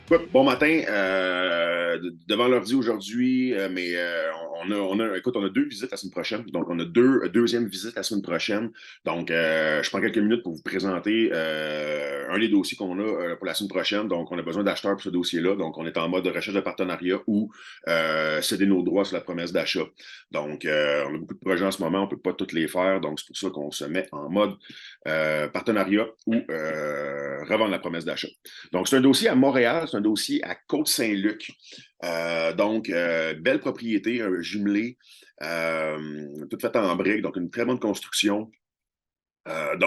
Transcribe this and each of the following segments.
Écoute, bon matin, devant l'ordi aujourd'hui, écoute, on a deux visites la semaine prochaine, donc on a deuxième visite la semaine prochaine. Donc, je prends quelques minutes pour vous présenter un des dossiers qu'on a pour la semaine prochaine. Donc, on a besoin d'acheteurs pour ce dossier-là. Donc, on est en mode de recherche de partenariat ou céder nos droits sur la promesse d'achat. Donc, on a beaucoup de projets en ce moment, on ne peut pas tous les faire. Donc, c'est pour ça qu'on se met en mode partenariat ou revendre la promesse d'achat. Donc, c'est un dossier à Montréal, c'est un dossier à Côte-Saint-Luc. Belle propriété, jumelée, toute faite en briques, donc une très bonne construction. On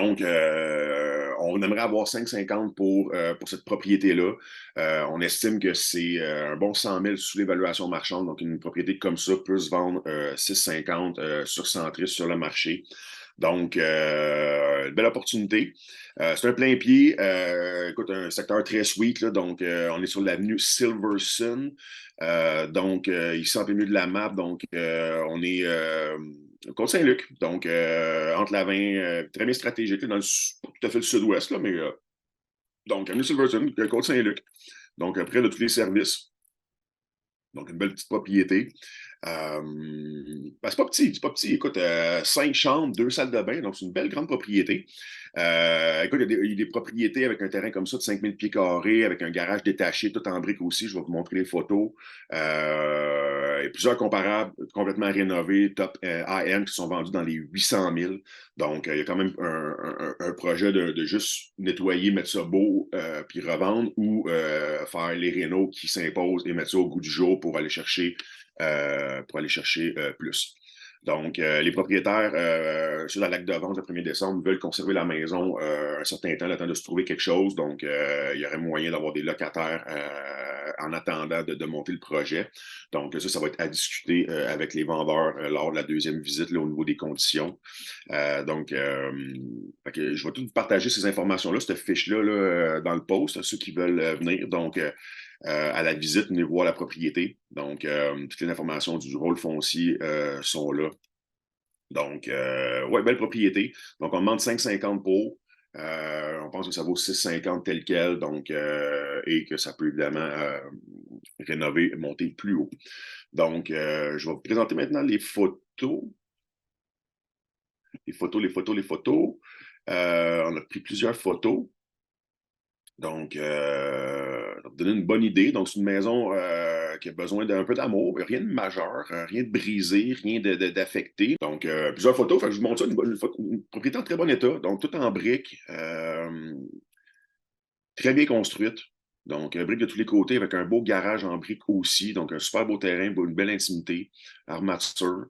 aimerait avoir 5,50 pour cette propriété-là. On estime que c'est un bon 100 000 sous l'évaluation marchande. Donc, une propriété comme ça peut se vendre 6,50 sur Centris sur le marché. Donc, belle opportunité. C'est un plein pied. Écoute, un secteur très sweet. Là, donc, on est sur l'avenue Silverson. Ici, en plein milieu de la map. Donc, on est Côte-Saint-Luc. Donc, entre la 20, très bien stratégique, là, dans pas tout à fait le sud-ouest, là, mais donc, avenue Silverson, Côte-Saint-Luc. Donc, près de tous les services. Donc, une belle petite propriété. C'est pas petit, c'est pas petit. Écoute, 5 chambres, 2 salles de bain, donc c'est une belle grande propriété. Écoute, il y a des propriétés avec un terrain comme ça de 5 000 pieds carrés, avec un garage détaché, tout en briques aussi. Je vais vous montrer les photos. Il y a plusieurs comparables complètement rénovés, top AM, qui sont vendus dans les 800 000. Donc, il y a quand même un projet de juste nettoyer, mettre ça beau, puis revendre ou faire les rénaux qui s'imposent et mettre ça au goût du jour pour aller chercher plus. Donc, les propriétaires sur la lac de vente le 1er décembre veulent conserver la maison un certain temps, le temps de se trouver quelque chose. Donc, il y aurait moyen d'avoir des locataires en attendant de monter le projet. Donc, ça va être à discuter avec les vendeurs lors de la deuxième visite là, au niveau des conditions. Je vais tout vous partager ces informations-là, cette fiche-là là, dans le post, ceux qui veulent venir. Donc, à la visite, venez voir la propriété. Donc, toutes les informations du rôle foncier sont là. Donc, ouais, belle propriété. Donc, on demande 5,50 pour. On pense que ça vaut 6,50 tel quel. Donc, et que ça peut évidemment rénover, monter plus haut. Donc, je vais vous présenter maintenant les photos. Les photos. On a pris plusieurs photos. Donc, pour donner une bonne idée, donc c'est une maison qui a besoin d'un peu d'amour, rien de majeur, rien de brisé, rien d'affecté. Donc, plusieurs photos, fait que je vous montre ça, une propriété en très bon état, donc tout en briques, très bien construite. Donc, briques de tous les côtés avec un beau garage en briques aussi, donc un super beau terrain, une belle intimité, armature.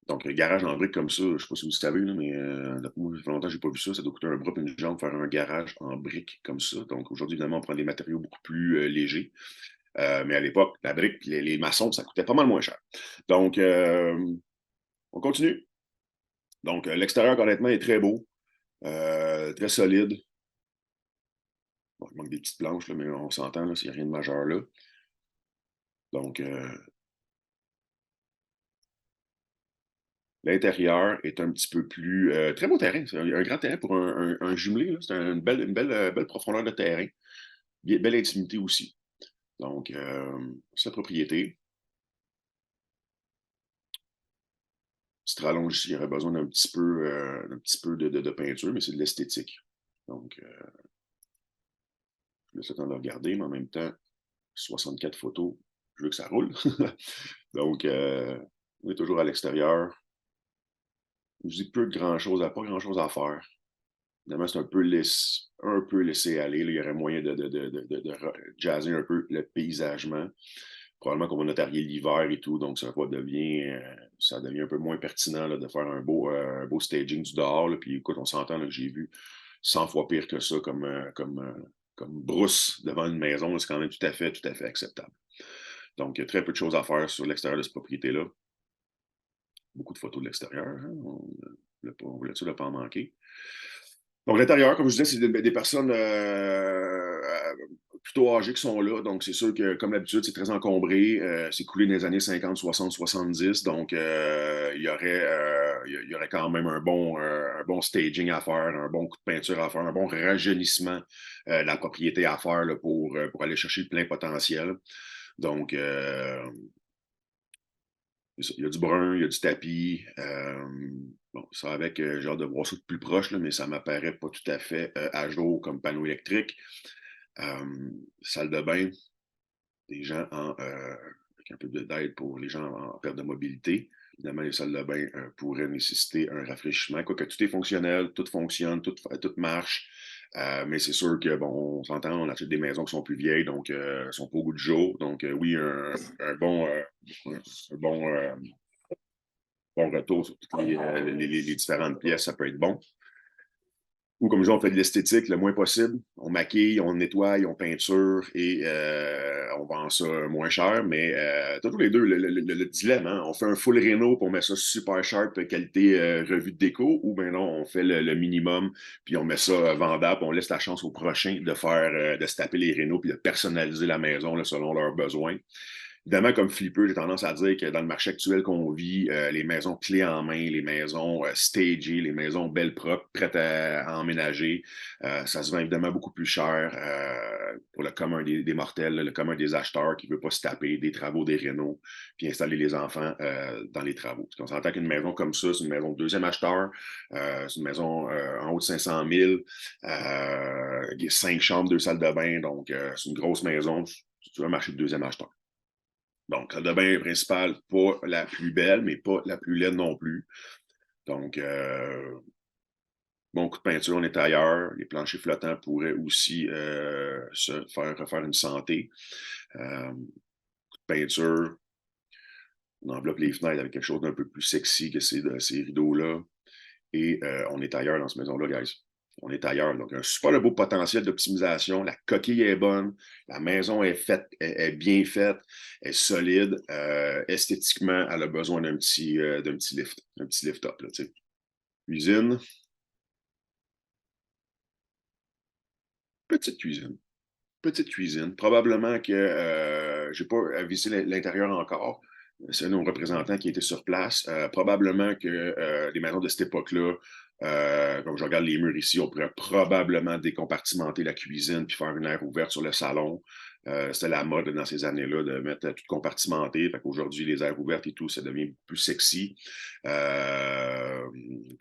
Donc, un garage en briques comme ça, je ne sais pas si vous savez, là, mais moi, ça fait longtemps que je n'ai pas vu ça. Ça doit coûter un bras et une jambe faire un garage en briques comme ça. Donc, aujourd'hui, évidemment, on prend des matériaux beaucoup plus légers. Mais à l'époque, la brique, les maçons, ça coûtait pas mal moins cher. Donc, on continue. Donc, l'extérieur, honnêtement, est très beau, très solide. Bon, il manque des petites planches, là, mais on s'entend, s'il n'y a rien de majeur là. Donc, l'intérieur est un petit peu plus. Très beau terrain. C'est un grand terrain pour un jumelé. C'est belle profondeur de terrain. Belle intimité aussi. Donc, c'est la propriété. Petite rallonge ici, il y aurait besoin d'un petit peu de peinture, mais c'est de l'esthétique. Donc, je laisse le temps de regarder, mais en même temps, 64 photos, je veux que ça roule. Donc, on est toujours à l'extérieur. Je dis peu de grand-chose, pas grand-chose à faire. Évidemment, c'est un peu laissé aller. Là. Il y aurait moyen de jazzer un peu le paysagement. Probablement qu'on va notarier l'hiver et tout, donc ça devient un peu moins pertinent là, de faire un beau staging du dehors. Là. Puis écoute, on s'entend que j'ai vu 100 fois pire que ça comme brousse devant une maison. C'est quand même tout à fait acceptable. Donc, il y a très peu de choses à faire sur l'extérieur de cette propriété-là. Beaucoup de photos de l'extérieur. Hein? On voulait ça ne pas en manquer. Donc, l'intérieur, comme je disais, c'est des personnes plutôt âgées qui sont là. Donc, c'est sûr que, comme d'habitude, c'est très encombré. C'est coulé dans les années 50, 60, 70. Donc, il y aurait il y aurait quand même un bon staging à faire, un bon coup de peinture à faire, un bon rajeunissement de la propriété à faire là, pour aller chercher le plein potentiel. Donc, il y a du brun, il y a du tapis. Bon, ça avec, j'ai hâte de voir ça de plus proche, là, mais ça m'apparaît pas tout à fait à jour comme panneau électrique. Salle de bain, des gens avec un peu d'aide pour les gens en perte de mobilité. Évidemment, les salles de bain pourraient nécessiter un rafraîchissement. Quoique tout est fonctionnel, tout fonctionne, tout marche. Mais c'est sûr que, bon, on s'entend, on achète des maisons qui sont plus vieilles, donc elles sont pas au goût du jour. Donc, oui, un bon retour sur toutes les différentes pièces, ça peut être bon. Ou comme je dis, on fait de l'esthétique le moins possible. On maquille, on nettoie, on peinture et on vend ça moins cher. Mais tous les deux, le dilemme, hein? On fait un full réno puis on met ça super sharp, qualité revue de déco, ou bien non, on fait le minimum puis on met ça vendable, puis on laisse la chance aux prochains de faire de se taper les rénos puis de personnaliser la maison là, selon leurs besoins. Évidemment, comme flipper, j'ai tendance à dire que dans le marché actuel qu'on vit, les maisons clés en main, les maisons stagées, les maisons belles propres, prêtes à emménager, ça se vend évidemment beaucoup plus cher pour le commun des mortels, le commun des acheteurs qui ne veut pas se taper des travaux, des rénaux, puis installer les enfants dans les travaux. Parce qu'on s'entend qu'une maison comme ça, c'est une maison de deuxième acheteur, c'est une maison en haut de 500 000, 5 chambres, 2 salles de bain, donc c'est une grosse maison. Tu veux un marché de deuxième acheteur. Donc, salle de bain principale, pas la plus belle, mais pas la plus laide non plus. Donc, bon coup de peinture, on est ailleurs. Les planchers flottants pourraient aussi se faire refaire une santé. Coup de peinture, on enveloppe les fenêtres avec quelque chose d'un peu plus sexy que ces rideaux-là. Et on est ailleurs dans cette maison-là, guys. On est ailleurs. Donc, un super beau potentiel d'optimisation. La coquille est bonne. La maison est faite, est bien faite, est solide. Esthétiquement, elle a besoin d'un petit lift, un petit lift-up. Cuisine, petite cuisine. Petite cuisine. Probablement que je n'ai pas visité l'intérieur encore. C'est un de nos représentants qui était sur place. Probablement que les maisons de cette époque-là, comme je regarde les murs ici, on pourrait probablement décompartimenter la cuisine puis faire une aire ouverte sur le salon. C'était la mode dans ces années-là de mettre tout compartimenté. Aujourd'hui, les aires ouvertes et tout, ça devient plus sexy. Puis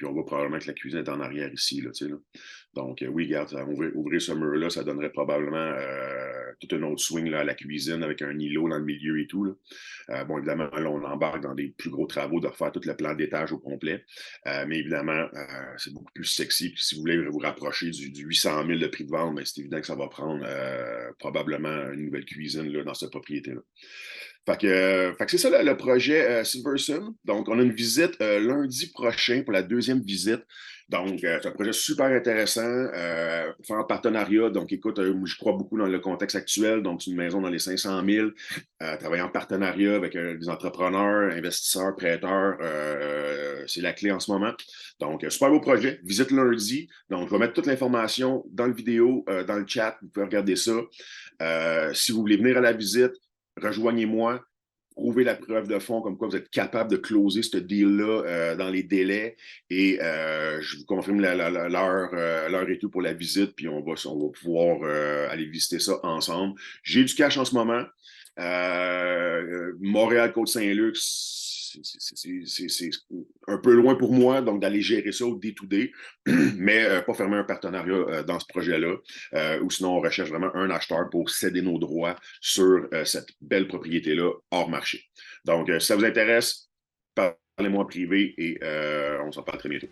on voit probablement que la cuisine est en arrière ici. Là, là. Donc, oui, regarde, ouvrir ce mur-là, ça donnerait probablement tout un autre swing là, à la cuisine avec un îlot dans le milieu et tout. Là. Bon, évidemment, là, on embarque dans des plus gros travaux de refaire tout le plan d'étage au complet. Mais évidemment, c'est beaucoup plus sexy. Puis si vous voulez vous rapprocher du 800 000 de prix de vente, c'est évident que ça va prendre probablement une nouvelle cuisine là, dans cette propriété-là. Fait que c'est ça le projet Silversun. Donc, on a une visite lundi prochain pour la deuxième visite. Donc, c'est un projet super intéressant, fait en partenariat. Donc, écoute, je crois beaucoup dans le contexte actuel. Donc, c'est une maison dans les 500 000, travailler en partenariat avec des entrepreneurs, investisseurs, prêteurs. C'est la clé en ce moment. Donc, super beau projet. Visite lundi. Donc, je vais mettre toute l'information dans le vidéo, dans le chat. Vous pouvez regarder ça. Si vous voulez venir à la visite, rejoignez-moi, prouvez la preuve de fond comme quoi vous êtes capable de closer ce deal-là dans les délais et je vous confirme l'heure et tout pour la visite, puis on va pouvoir aller visiter ça ensemble. J'ai du cash en ce moment. Montréal-Côte-Saint-Luc, c'est un peu loin pour moi, donc d'aller gérer ça au day-to-day, mais pas fermer un partenariat dans ce projet-là, ou sinon on recherche vraiment un acheteur pour céder nos droits sur cette belle propriété-là hors marché. Donc, si ça vous intéresse, parlez-moi en privé et on s'en parle très bientôt.